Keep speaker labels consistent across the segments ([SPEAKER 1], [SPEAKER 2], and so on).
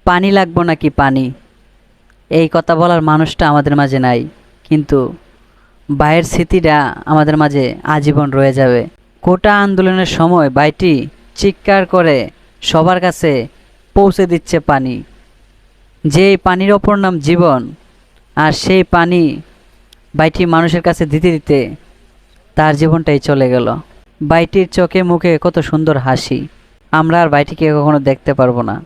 [SPEAKER 1] পানি লাগবো নাকি পানি, এই কথা বলার মানুষটা আমাদের মাঝে নাই, কিন্তু ভাইয়ের স্মৃতিটা আমাদের মাঝে আজীবন রয়ে যাবে। কোটা আন্দোলনের সময় ভাইটি চিৎকার করে সবার কাছে পৌঁছে দিচ্ছে পানি, যে পানির অপর নাম জীবন। আর সেই পানি ভাইটি মানুষের কাছে দিতে দিতে তার জীবনটাই চলে গেল। ভাইটির চোখে মুখে কত সুন্দর হাসি, আমরা আর ভাইটিকে কখনো দেখতে পারবো না,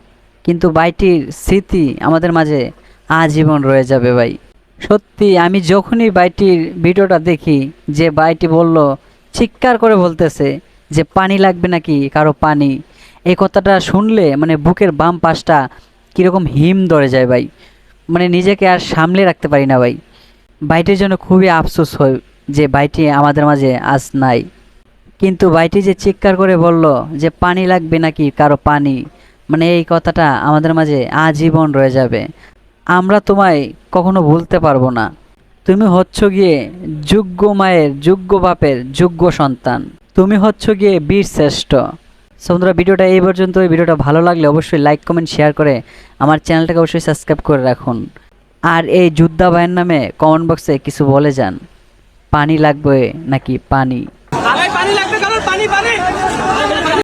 [SPEAKER 1] কিন্তু ভাইটির স্মৃতি আমাদের মাঝে আজীবন রয়ে যাবে ভাই। সত্যি আমি যখনই ভাইটির ভিডিওটা দেখি, যে ভাইটি বলল, চিৎকার করে বলতেছে যে পানি লাগবে নাকি কারো পানি, এই কথাটা শুনলে মানে বুকের বাম পাশটা কীরকম হিম ধরে যায় ভাই, মানে নিজেকে আর সামলে রাখতে পারি না ভাই। ভাইটির জন্য খুবই আফসোস হয় যে ভাইটি আমাদের মাঝে আজ নাই। কিন্তু ভাইটি যে চিৎকার করে বলল যে পানি লাগবে নাকি কারো পানি, মানে এই কথাটা আমাদের মাঝে আজীবন রয়ে যাবে। আমরা তোমায় কখনো ভুলতে পারবো না। তুমি হচ্ছ গিয়ে যোগ্য মায়ের যোগ্য বাপের যোগ্য সন্তান, তুমি হচ্ছ গিয়ে বীর শ্রেষ্ঠ। সো বন্ধুরা, ভিডিওটা এই পর্যন্ত। ভিডিওটা ভালো লাগলে অবশ্যই লাইক কমেন্ট শেয়ার করে আমার চ্যানেলটাকে অবশ্যই সাবস্ক্রাইব করে রাখুন। আর এই যোদ্ধা ভাইয়ের নামে কমেন্ট বক্সে কিছু বলে যান, পানি লাগবে নাকি পানি।